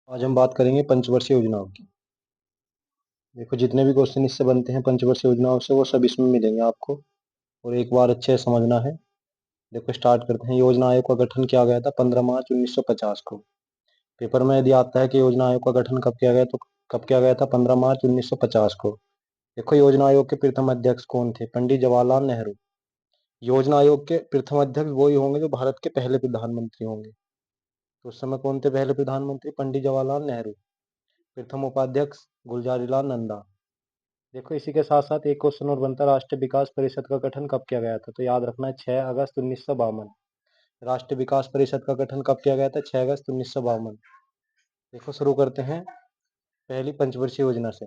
आज हम बात करेंगे पंचवर्षीय योजनाओं की। देखो, जितने भी क्वेश्चन इससे बनते हैं पंचवर्षीय योजनाओं से, वो सब इसमें मिलेंगे आपको, और एक बार अच्छे से समझना है। देखो, स्टार्ट करते हैं। योजना आयोग का गठन किया गया था 15 मार्च 1950 को। पेपर में यदि आता है कि योजना आयोग का गठन कब किया गया, तो कब किया गया था? 15 मार्च 1950 को। देखो, योजना आयोग के प्रथम अध्यक्ष कौन थे? पंडित जवाहरलाल नेहरू। योजना आयोग के प्रथम अध्यक्ष वही होंगे जो भारत के पहले प्रधानमंत्री होंगे। तो उस समय कौन थे पहले प्रधानमंत्री? पंडित जवाहरलाल नेहरू। प्रथम उपाध्यक्ष गुलजारीलाल नंदा। देखो, इसी के साथ साथ एक क्वेश्चन और बनता है, राष्ट्रीय विकास परिषद का गठन कब किया गया था? तो याद रखना है 6 अगस्त 1952। राष्ट्रीय विकास परिषद का गठन कब किया गया था? 6 अगस्त 1952। देखो, शुरू करते हैं पहली पंचवर्षीय योजना से।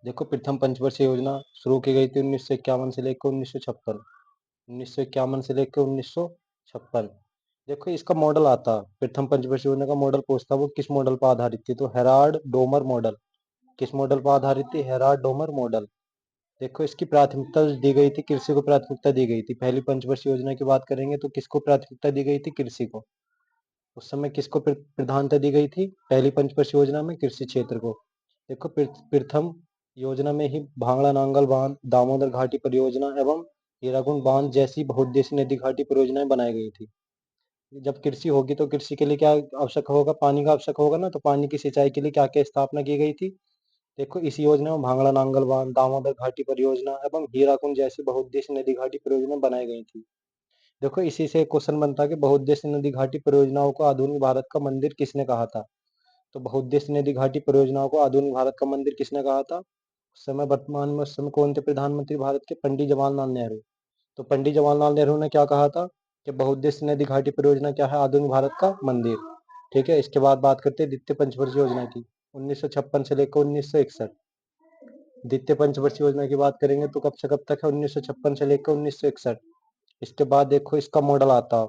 देखो, प्रथम पंचवर्षीय योजना शुरू की गई थी 1951 से लेकर 1956। 1951 से लेकर 1956। देखो, इसका मॉडल आता, प्रथम पंचवर्षीय योजना का मॉडल पूछता, वो किस मॉडल पर आधारित थी? तो हेराल्ड डोमर मॉडल। किस मॉडल पर आधारित थी? Herald Domar model. देखो, इसकी प्राथमिकता दी गई थी, कृषि को प्राथमिकता दी गई थी। पहली पंचवर्षीय योजना की बात करेंगे तो किसको प्राथमिकता दी गई थी? कृषि को। उस समय किसको प्रधानता दी गई थी पहली पंचवर्षीय योजना में? कृषि क्षेत्र को। देखो, प्रथम योजना में ही भांगड़ा नांगल बांध, दामोदर घाटी परियोजना एवं हीराकुंड बांध जैसी बहुउद्देशीय नदी घाटी परियोजनाएं बनाई गई थी। जब कृषि होगी तो कृषि के लिए क्या आवश्यक होगा? पानी का आवश्यक होगा ना, तो पानी की सिंचाई के लिए क्या क्या स्थापना की गई थी? देखो, इस योजना में भांगड़ा नांगल बांध, दामोदर घाटी परियोजना एवं हीराकुंड जैसी बहुउद्देशीय नदी घाटी परियोजना बनाई गई थी। देखो, इसी से एक क्वेश्चन बनता है कि बहुउद्देशीय नदी घाटी परियोजनाओं को आधुनिक भारत का मंदिर किसने कहा था? तो बहुउद्देशीय नदी घाटी परियोजनाओं को आधुनिक भारत का मंदिर किसने कहा था? उस समय, वर्तमान में उस समय कौन थे प्रधानमंत्री भारत के? पंडित जवाहरलाल नेहरू। तो पंडित जवाहरलाल नेहरू ने क्या कहा था कि बहुउद्देशीय नदी घाटी परियोजना क्या है? आधुनिक भारत का मंदिर। ठीक है, इसके बाद बात करते हैं द्वितीय पंचवर्षीय योजना की। 1956 से लेकर 1961। द्वितीय पंचवर्षीय योजना की बात करेंगे तो कब से कब तक है? 1956 से लेकर 1961। इसके बाद देखो, इसका मॉडल आता,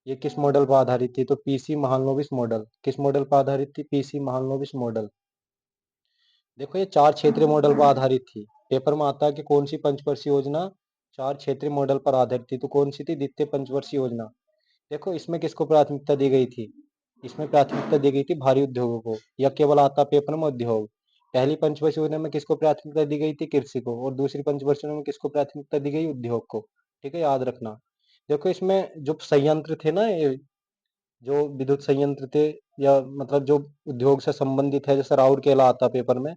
ये किस मॉडल पर आधारित थी? तो पीसी महालनोबिस मॉडल। किस मॉडल पर आधारित थी? PC Mahalanobis model. देखो, ये 4 क्षेत्रीय मॉडल पर आधारित थी। पेपर में आता है कि कौन सी पंचवर्षीय योजना 4 क्षेत्रीय मॉडल पर आधारित थी? तो कौन सी थी? द्वितीय पंचवर्षीय योजना। देखो, इसमें किसको प्राथमिकता दी गई थी? इसमें प्राथमिकता दी गई थी भारी उद्योगों को, या केवल आता पेपर में उद्योग। पहली पंचवर्षीय योजना में किसको प्राथमिकता दी गई थी? कृषि को। और दूसरी पंचवर्षीय योजना में किसको प्राथमिकता दी गई? उद्योग को। ठीक है, याद रखना। देखो, इसमें जो संयंत्र थे ना, ये जो विद्युत संयंत्र थे, या मतलब जो उद्योग से संबंधित है, जैसे राउरकेला आता पेपर में,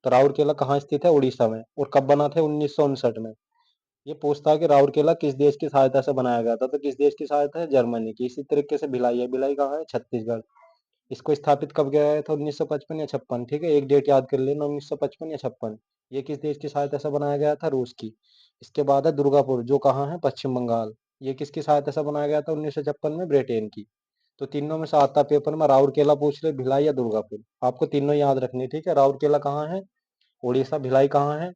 तो राउरकेला कहाँ स्थित है? उड़ीसा में। और कब बना था? 1959 में। ये पूछता है कि राउरकेला किस देश की सहायता से बनाया गया था? तो किस देश की सहायता है? जर्मनी की। इसी तरीके से भिलाई है। भिलाई कहाँ है? छत्तीसगढ़। इसको स्थापित कब किया गया था? 1955 या 56। ठीक है, एक डेट याद कर लेना, 1955 या 56। ये किस देश की सहायता से बनाया गया था? रूस की। इसके बाद है दुर्गापुर, जो कहाँ है? पश्चिम बंगाल। ये किसकी सहायता से बनाया गया था 1956 में? ब्रिटेन की। तो तीनों में से आता पेपर में, राउरकेला पूछ ले, भिलाई या दुर्गापुर। आपको तीनों याद रखनी, ठीक है। राउरकेला कहाँ है? उड़ीसा। भिलाई कहाँ है?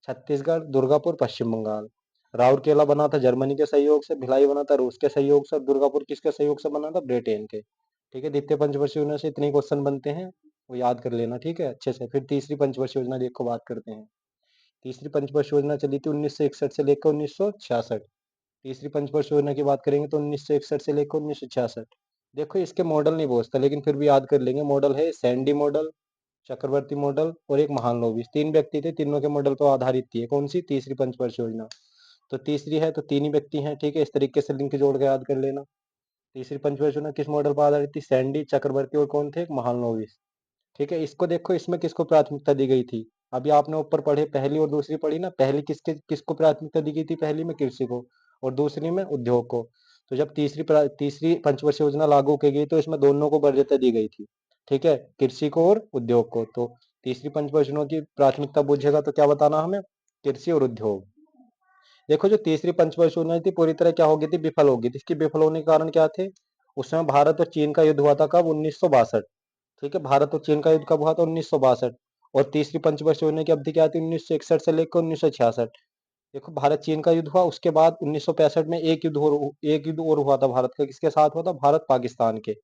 छत्तीसगढ़। दुर्गापुर पश्चिम बंगाल। राउरकेला बना था जर्मनी के सहयोग से, भिलाई बना था रूस के सहयोग से, और दुर्गापुर किसके सहयोग से बना था? ब्रिटेन के। ठीक है, द्वितीय पंचवर्षीय योजना से इतने क्वेश्चन बनते हैं, वो याद कर लेना, ठीक है, अच्छे से। फिर तीसरी पंचवर्षीय योजना देखो, बात करते हैं। तीसरी पंचवर्षीय योजना चली थी 1961 से लेकर 1966। तीसरी पंचवर्षीय योजना की बात करेंगे तो 1961 से लेकर 1966। देखो, इसके मॉडल नहीं पूछता, लेकिन फिर भी याद कर लेंगे। मॉडल है सैंडी मॉडल, चक्रवर्ती मॉडल और एक महालनोबिस। 3 व्यक्ति थे, तीनों के मॉडल पर आधारित थी। कौन सी? तीसरी पंचवर्षीय योजना। तो तीसरी है तो 3 ही व्यक्ति हैं, ठीक है, इस तरीके से लिंक जोड़ के याद कर लेना। तीसरी पंचवर्षीय योजना किस मॉडल पर आधारित थी? सैंडी, चक्रवर्ती और कौन थे? एक महालनोबिस। ठीक है, इसको देखो, इसमें किसको प्राथमिकता दी गई थी? अभी आपने ऊपर पढ़े, पहली और दूसरी पढ़ी ना। पहली किसको प्राथमिकता दी गई थी? पहली में कृषि को, और दूसरी में उद्योग को। तो जब तीसरी पंचवर्षीय योजना लागू की गई तो इसमें दोनों को वरीयता दी गई थी। ठीक है, कृषि को और उद्योग को। तो तीसरी पंचवर्षीय योजना की प्राथमिकता पूछेगा तो क्या बताना हमें? कृषि और उद्योग। देखो, जो तीसरी पंचवर्षीय योजना थी पूरी तरह क्या हो गई थी? विफल हो गई थी। इसकी विफल होने के कारण क्या थे? उस समय भारत और चीन का युद्ध हुआ था। कब? 1962। ठीक है, भारत और चीन का युद्ध कब हुआ था? 1962। और तीसरी पंचवर्षीय योजना की अवधि क्या थी? 1961 से लेकर 1966। देखो, भारत चीन का युद्ध हुआ, उसके बाद 1965 में एक युद्ध और हुआ था भारत का। किसके साथ हुआ था? भारत पाकिस्तान के।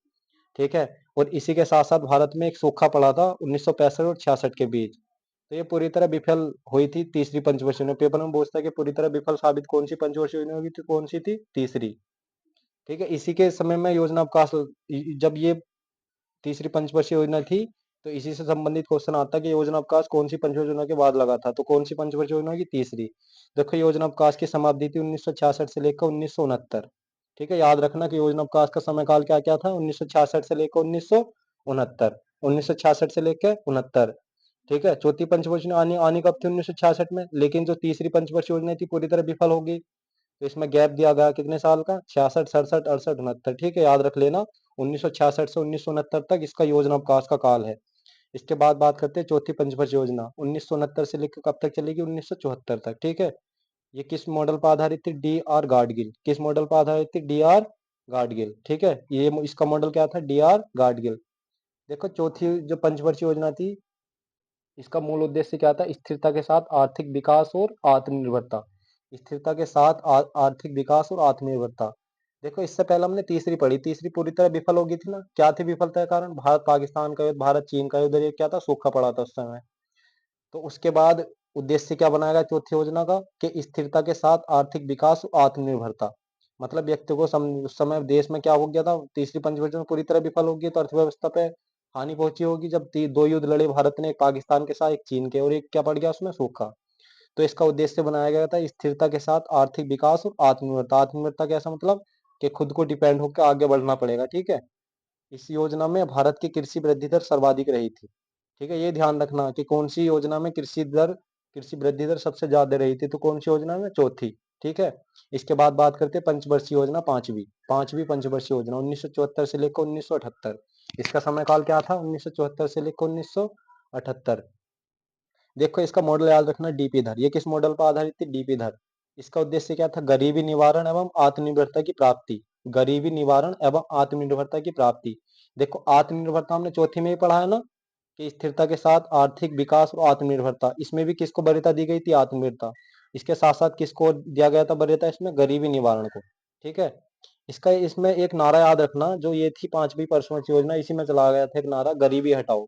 ठीक है, और इसी के साथ साथ भारत में एक सूखा पड़ा था 1965 और 66 के बीच। तो ये पूरी तरह विफल हुई थी तीसरी पंचवर्षीय योजना। पेपर में पूछता है कि पूरी तरह विफल साबित कौन सी पंचवर्षीय योजना हुई थी? कौन सी थी? तीसरी। ठीक है, इसी के समय में योजना अवकाश, जब ये तीसरी पंचवर्षीय योजना थी, तो इसी से संबंधित क्वेश्चन आता है कि योजना अवकाश कौन सी पंचवर्षीय योजना के बाद लगा था, तो कौन सी पंचवर्षीय योजना की तीसरी। देखो योजना अवकाश की समाप्ति थी 1966 से लेकर 1969। ठीक है, याद रखना कि योजना अवकाश का समय काल क्या क्या था, 1966 से लेकर 1969, 1966 से लेकर 69। ठीक है, चौथी पंचवर्षीय योजना आनी आनी कब थी, 1966 में, लेकिन जो तीसरी पंचवर्षीय योजना थी पूरी तरह विफल होगी, तो इसमें गैप दिया गया कितने साल का, 66, 67, 68, 69। ठीक है, याद रख लेना 1966 से 1969 तक इसका योजना अवकाश का काल है। इसके बाद बात करते हैं चौथी पंचवर्षीय योजना, 1969 से लेकर कब तक चलेगी, 1974 तक। ठीक है, ये किस मॉडल पर आधारित थी, डी आर गाडगिल। किस मॉडल पर आधारित थी, डी आर गाडगिल। ठीक है, ये इसका मॉडल क्या था, डी आर गाडगिल। देखो चौथी जो पंचवर्षीय योजना थी, इसका मूल उद्देश्य क्या था, स्थिरता के साथ आर्थिक विकास और आत्मनिर्भरता। स्थिरता के साथ आर्थिक विकास और आत्मनिर्भरता। देखो इससे पहले हमने तीसरी पढ़ी, तीसरी पूरी तरह विफल हो गई थी ना, क्या थी विफलता का कारण, भारत पाकिस्तान का युद्ध, भारत चीन का युद्ध, ये क्या था, सूखा पड़ा था उस समय। तो उसके बाद उद्देश्य क्या बनाया गया चौथी योजना का, कि स्थिरता के साथ आर्थिक विकास और आत्मनिर्भरता। मतलब व्यक्ति को उस समय देश में क्या हो गया था, तीसरी पंचवर्षीय में पूरी तरह विफल हो गई, तो अर्थव्यवस्था पे हानि पहुंची होगी, जब दो युद्ध लड़े भारत ने, एक पाकिस्तान के साथ, एक चीन के, और एक क्या पड़ गया उसमें, सूखा। तो इसका उद्देश्य बनाया गया था स्थिरता के साथ आर्थिक विकास और आत्मनिर्भरता। आत्मनिर्भरता कैसा मतलब, कि खुद को डिपेंड होकर आगे बढ़ना पड़ेगा। ठीक है, इस योजना में भारत की कृषि वृद्धि दर सर्वाधिक रही थी। ठीक है, ये ध्यान रखना कि कौन सी योजना में कृषि वृद्धि दर सबसे ज्यादा रही थी, तो कौन सी योजना में, चौथी। ठीक है, इसके बाद बात करते हैं पंचवर्षीय योजना, पांचवी पांचवी पंचवर्षीय योजना 1974 से लेकर 1978। इसका समय काल क्या था, 1974 से लेकर 1978। देखो इसका मॉडल याद रखना, डीपी धर। ये किस मॉडल पर आधारित थी, डीपी धर। इसका उद्देश्य क्या था, गरीबी निवारण एवं आत्मनिर्भरता की प्राप्ति। गरीबी निवारण एवं आत्मनिर्भरता की प्राप्ति। देखो आत्मनिर्भरता हमने चौथी में ही पढ़ा है ना, कि स्थिरता के साथ आर्थिक विकास और आत्मनिर्भरता। इसमें भी किसको वरीयता दी गई थी, आत्मनिर्भरता। इसके साथ साथ किसको दिया गया था वरीयता, इसमें गरीबी निवारण को। ठीक है, इसका इसमें एक नारा याद रखना, जो ये थी पांचवी पंचवर्षीय योजना, इसी में चला गया था एक नारा, गरीबी हटाओ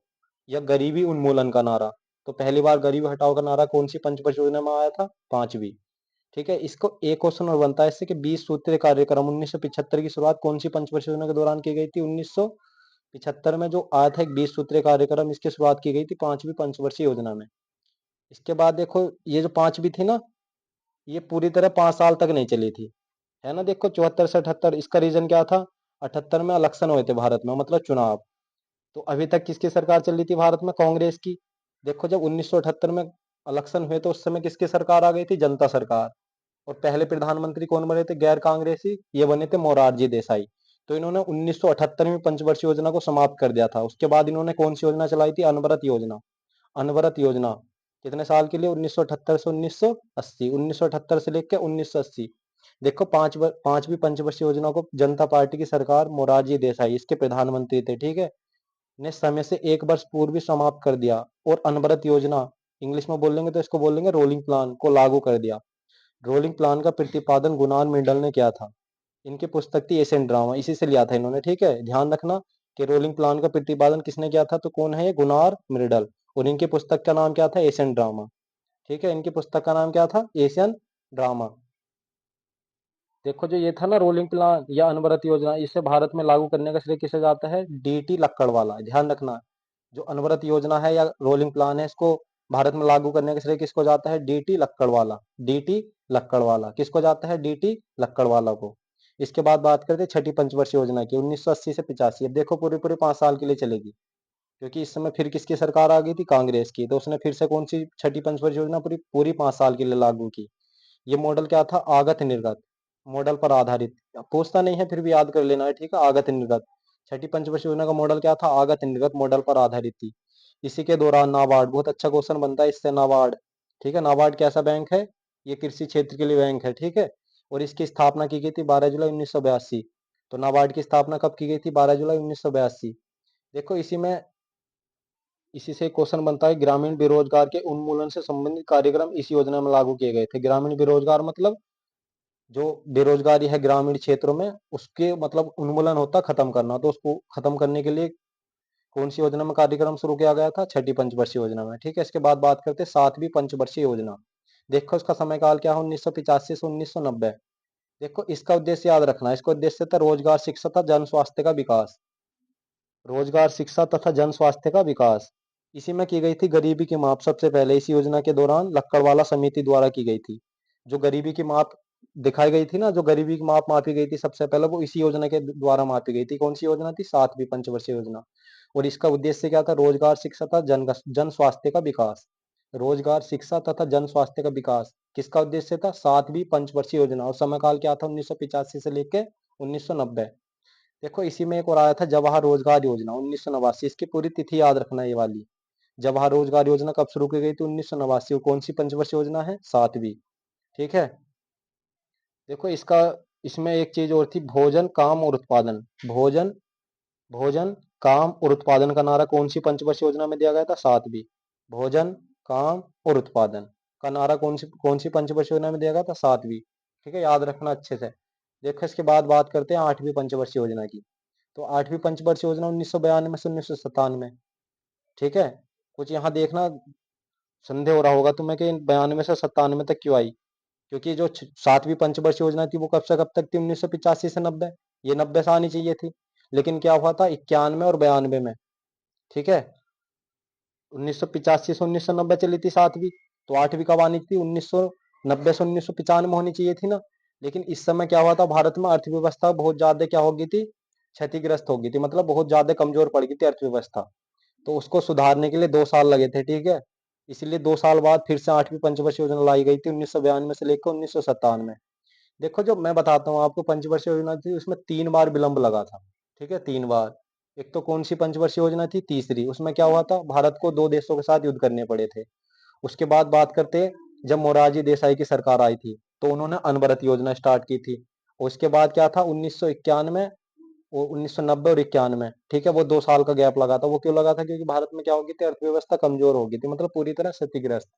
या गरीबी उन्मूलन का नारा। तो पहली बार गरीबी हटाओ का नारा कौन सी पंचवर्षीय योजना में आया था, पांचवी। ठीक है, इसको एक क्वेश्चन और बनता है इससे, कि 20 सूत्रीय कार्यक्रम 1975 की शुरुआत कौन सी पंचवर्षीय योजना के दौरान की गई थी, 1975 में जो आया था एक 20 सूत्रीय कार्यक्रम, इसकी शुरुआत की गई थी पांचवी पंचवर्षीय योजना में। इसके बाद देखो ये जो पांचवी थी ना, ये पूरी तरह 5 साल तक नहीं चली थी, है ना। देखो 74 से 78, इसका रीजन क्या था, 78 में इलेक्शन हुए थे भारत में, मतलब चुनाव। तो अभी तक किसकी सरकार चल रही थी भारत में, कांग्रेस की। देखो जब 1978 में इलेक्शन हुए, तो उस समय किसकी सरकार आ गई थी, जनता सरकार। और पहले प्रधानमंत्री कौन बने थे, गैर कांग्रेसी, ये बने थे मोरारजी देसाई। तो इन्होंने 1978 में पंचवर्षीय योजना को समाप्त कर दिया था। उसके बाद इन्होंने कौन सी योजना चलाई थी, अनवरत योजना। अनवरत योजना कितने साल के लिए, 1978 से 1980, 1978 से लेकर 1980। देखो पांचवी पंचवर्षीय योजना को जनता पार्टी की सरकार, मोरारजी देसाई इसके प्रधानमंत्री थे, ठीक है, ने समय से 1 वर्ष पूर्व ही समाप्त कर दिया। और अनवरत योजना, इंग्लिश में बोलेंगे तो इसको बोलेंगे रोलिंग प्लान, को लागू कर दिया। रोलिंग प्लान का प्रतिपादन गुनान मिंडल ने किया था। इनकी पुस्तक थी एशियन ड्रामा, इसी से लिया था इन्होंने। ठीक है, ध्यान रखना कि रोलिंग प्लान का प्रतिपादन किसने किया था, तो कौन है ये, गुनार मिर्डल। और इनकी पुस्तक का नाम क्या था, एशियन ड्रामा। ठीक है, इनकी पुस्तक का नाम क्या था, एशियन ड्रामा। देखो जो ये था ना रोलिंग प्लान या अनवरत योजना, इसे भारत में लागू करने का श्रेय किसे जाता है, डीटी लक्कड़वाला। ध्यान रखना, जो अनवरत योजना है या रोलिंग प्लान है, इसको भारत में लागू करने का श्रेय किसको जाता है, डीटी लक्कड़वाला। डीटी लक्कड़वाला किसको जाता है, डीटी लक्कड़वाला को। इसके बाद बात करते हैं छठी पंचवर्षीय योजना की, 1980 से 85। अब देखो पूरे पूरे 5 साल के लिए चलेगी, क्योंकि इस समय फिर किसकी सरकार आ गई थी, कांग्रेस की। तो उसने फिर से कौन सी छठी पंचवर्षीय योजना पूरी पूरी 5 साल के लिए लागू की। ये मॉडल क्या था, आगत निर्गत मॉडल पर आधारित। पूछता नहीं है, फिर भी याद कर लेना है, ठीक है, आगत निर्गत। छठी पंचवर्षीय योजना का मॉडल क्या था, आगत निर्गत मॉडल पर आधारित थी। इसी के दौरान नाबार्ड, बहुत अच्छा क्वेश्चन बनता है इससे, नाबार्ड। ठीक है, नाबार्ड कैसा बैंक है, ये कृषि क्षेत्र के लिए बैंक है, ठीक है। और इसकी स्थापना की गई थी 12 जुलाई 1982। तो नाबार्ड की स्थापना कब की गई थी, 12 जुलाई 1982। देखो इसी से क्वेश्चन बनता है, ग्रामीण बेरोजगार के उन्मूलन से संबंधित कार्यक्रम इस योजना में लागू किए गए थे। ग्रामीण बेरोजगार मतलब जो बेरोजगारी है ग्रामीण क्षेत्रों में, उसके मतलब उन्मूलन होता, खत्म करना। तो उसको खत्म करने के लिए कौन सी योजना में कार्यक्रम शुरू किया गया था, छठी पंचवर्षीय योजना में। ठीक है, इसके बाद बात करते हैं सातवीं पंचवर्षीय योजना। देखो इसका समय काल क्या है, 1985 से 1990। देखो इसका उद्देश्य याद रखना, इसका उद्देश्य था रोजगार, शिक्षा था जन स्वास्थ्य का विकास। रोजगार, शिक्षा तथा जन स्वास्थ्य का विकास। इसी में की गई थी गरीबी की माप सबसे पहले, इस योजना के दौरान लक्कड़वाला समिति द्वारा की गई थी। जो गरीबी की माप दिखाई गई थी ना, जो गरीबी की माप मापी गई थी सबसे पहले, वो इसी योजना के द्वारा मापी गई थी। कौन सी योजना थी? 7वीं पंचवर्षीय योजना। और इसका उद्देश्य क्या था? रोजगार, शिक्षा तथा जन स्वास्थ्य का विकास। रोजगार, शिक्षा तथा जन स्वास्थ्य का विकास किसका उद्देश्य था? 7वीं पंचवर्षीय योजना। और समय काल क्या था? 1985 से लेकर 1990। देखो इसी में एक और आया था जवाहर रोजगार योजना 1989। इसकी पूरी तिथि याद रखना ये वाली। जवाहर रोजगार योजना कब शुरू की गई थी? 1989। कौन सी पंचवर्षीय योजना है? 7वीं। ठीक है। देखो इसका, इसमें एक चीज और थी, भोजन, काम और उत्पादन। भोजन, भोजन, काम और उत्पादन का नारा कौन सी पंचवर्षीय योजना में दिया गया था? 7वीं। भोजन, काम और उत्पादन का नारा कौन सी पंचवर्षीय योजना में दिया गया था? 7वीं। ठीक है, याद रखना अच्छे से। देखो इसके बाद बात करते हैं 8वीं पंचवर्षीय योजना की। तो 8वीं पंचवर्षीय योजना 1992 से 1997। ठीक है। कुछ यहाँ देखना, संदेह हो रहा होगा तुम्हें कि 92 से 97 तक क्यों आई। क्योंकि जो 7वीं पंचवर्षीय योजना थी वो कब से कब तक थी? 1985 से 90। ये 90 से आनी चाहिए थी, लेकिन क्या हुआ था? 91 और 92 में। ठीक है। 1985 से 1990 चली थी 7वीं। तो 8वीं कब आनी थी? 1990 से 1995 होनी चाहिए थी ना। लेकिन इस समय क्या हुआ था? भारत में अर्थव्यवस्था बहुत ज्यादा क्या हो गई थी? क्षतिग्रस्त हो गई थी, मतलब बहुत ज्यादा कमजोर पड़ गई थी अर्थव्यवस्था। तो उसको सुधारने के लिए 2 साल लगे थे। ठीक है। इसलिए 2 साल बाद फिर से 8वीं पंचवर्षीय योजना लाई गई थी 1992 से लेकर 1997। देखो जो मैं बताता हूँ आपको, पंचवर्षीय योजना थी उसमें 3 बार विलंब लगा था। ठीक है, 3 बार। एक तो कौन सी पंचवर्षीय योजना थी? तीसरी। उसमें क्या हुआ था? भारत को 2 देशों के साथ युद्ध करने पड़े थे। उसके बाद बात करते हैं, जब मोरारजी देसाई की सरकार आई थी तो उन्होंने अनवरत योजना स्टार्ट की थी। उसके बाद क्या था? 1991 और 1990 और 91। ठीक है, वो 2 साल का गैप लगा था। वो क्यों लगा था? क्योंकि भारत में क्या हो गई थी? अर्थव्यवस्था कमजोर हो गई थी, मतलब पूरी तरह क्षतिग्रस्त।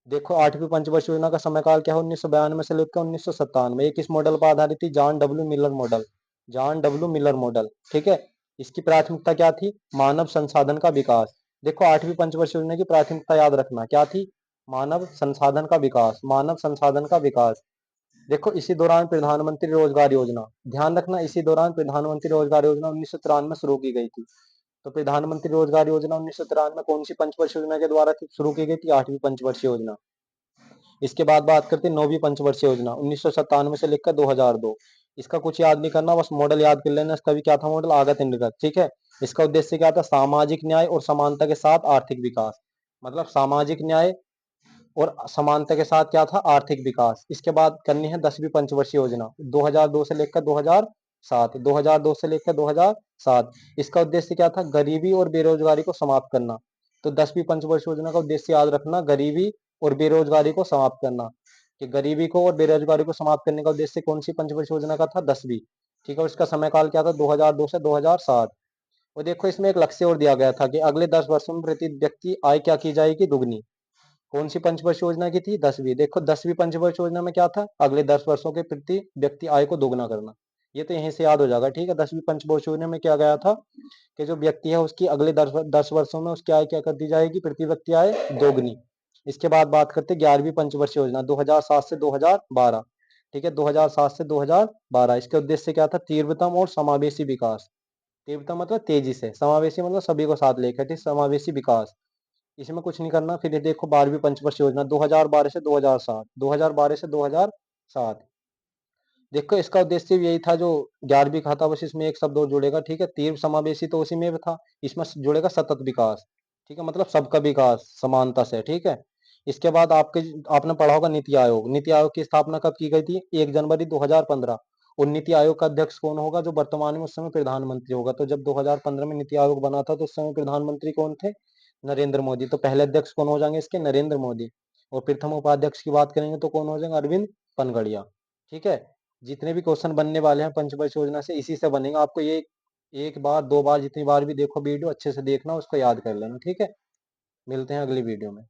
देखो 8वीं पंचवर्षीय योजना का समय काल क्या है? 1992 से लेकर 1997। ये किस मॉडल पर आधारित थी? John W Miller model. John W Miller model. ठीक है। इसकी प्राथमिकता क्या थी? मानव संसाधन का विकास। देखो 8वीं पंचवर्षीय योजना की प्राथमिकता याद रखना क्या थी? मानव संसाधन का विकास, मानव संसाधन का विकास। देखो इसी दौरान प्रधानमंत्री रोजगार योजना, ध्यान रखना, इसी दौरान प्रधानमंत्री रोजगार योजना 1993 में शुरू की गई थी। तो प्रधानमंत्री रोजगार योजना 1993 कौन सी पंचवर्षीय योजना के द्वारा शुरू की गई थी? 8वीं पंचवर्षीय योजना। इसके बाद बात करते हैं 9वीं पंचवर्षीय योजना 1997 से लेकर 2002। इसका कुछ याद नहीं करना, बस मॉडल याद कर लेना। इसका भी क्या था मॉडल? आगत निर्गत। ठीक है। इसका उद्देश्य क्या था? सामाजिक न्याय और समानता के साथ आर्थिक विकास। मतलब सामाजिक न्याय और समानता के साथ क्या था? आर्थिक विकास। इसके बाद करनी है 10वीं पंचवर्षीय योजना 2002 से लेकर 2007। 2002 से लेकर 2007। इसका उद्देश्य क्या था? गरीबी और बेरोजगारी को समाप्त करना। तो 10वीं पंचवर्षीय योजना का उद्देश्य याद रखना, गरीबी और बेरोजगारी को समाप्त करना। कि गरीबी को और बेरोजगारी को समाप्त करने का उद्देश्य कौन सी पंचवर्षीय योजना का था? 10वीं। ठीक है। और इसका समय काल क्या था? 2002 से 2007। और देखो इसमें एक लक्ष्य और दिया गया था कि अगले 10 वर्षों में प्रति व्यक्ति आय क्या की जाएगी? दुगनी। कौन सी पंचवर्षीय योजना की थी? 10वीं। देखो 10वीं पंचवर्षीय योजना में क्या था? अगले 10 वर्षों के प्रति व्यक्ति आय को दोगुना करना। ये तो यहीं से याद हो जाएगा। ठीक है। 10वीं पंचवर्षीय योजना में क्या गया था कि जो व्यक्ति है उसकी अगले 10 वर्षों में उसकी आय क्या कर दी जाएगी? प्रति व्यक्ति आय दोगुनी। इसके बाद बात करते हैं 11वीं पंचवर्षीय योजना 2007 से 2012। ठीक है, 2007 से 2012। इसके उद्देश्य क्या था? तीव्रतम और समावेशी विकास। तीव्रतम मतलब तेजी से, समावेशी मतलब सभी को साथ लेकर, ठीक, समावेशी विकास। इसमें कुछ नहीं करना। फिर ये देखो 12वीं पंचवर्षीय योजना 2012 से 2007। 2012 से 2007। देखो इसका उद्देश्य भी यही था जो 11वीं का था, बस इसमें एक शब्द और जुड़ेगा। ठीक है, तीव्र समावेशी तो उसी में भी था, इसमें जुड़ेगा सतत विकास। ठीक है, मतलब सबका विकास समानता से। ठीक है। इसके बाद आपने पढ़ा होगा नीति आयोग। नीति आयोग की स्थापना कब की गई थी? 1 जनवरी 2015। और नीति आयोग का अध्यक्ष कौन होगा? जो वर्तमान में उस समय प्रधानमंत्री होगा। तो जब 2015 में नीति आयोग बना था तो उस समय प्रधानमंत्री कौन थे? नरेंद्र मोदी। तो पहले अध्यक्ष कौन हो जाएंगे इसके? नरेंद्र मोदी। और प्रथम उपाध्यक्ष की बात करेंगे तो कौन हो जाएंगे? अरविंद पनगड़िया। ठीक है। जितने भी क्वेश्चन बनने वाले हैं पंचवर्षीय योजना से, इसी से बनेगा। आपको ये एक बार 2 बार जितनी बार भी देखो वीडियो, अच्छे से देखना, उसको याद कर लेना। ठीक है। मिलते हैं अगली वीडियो में।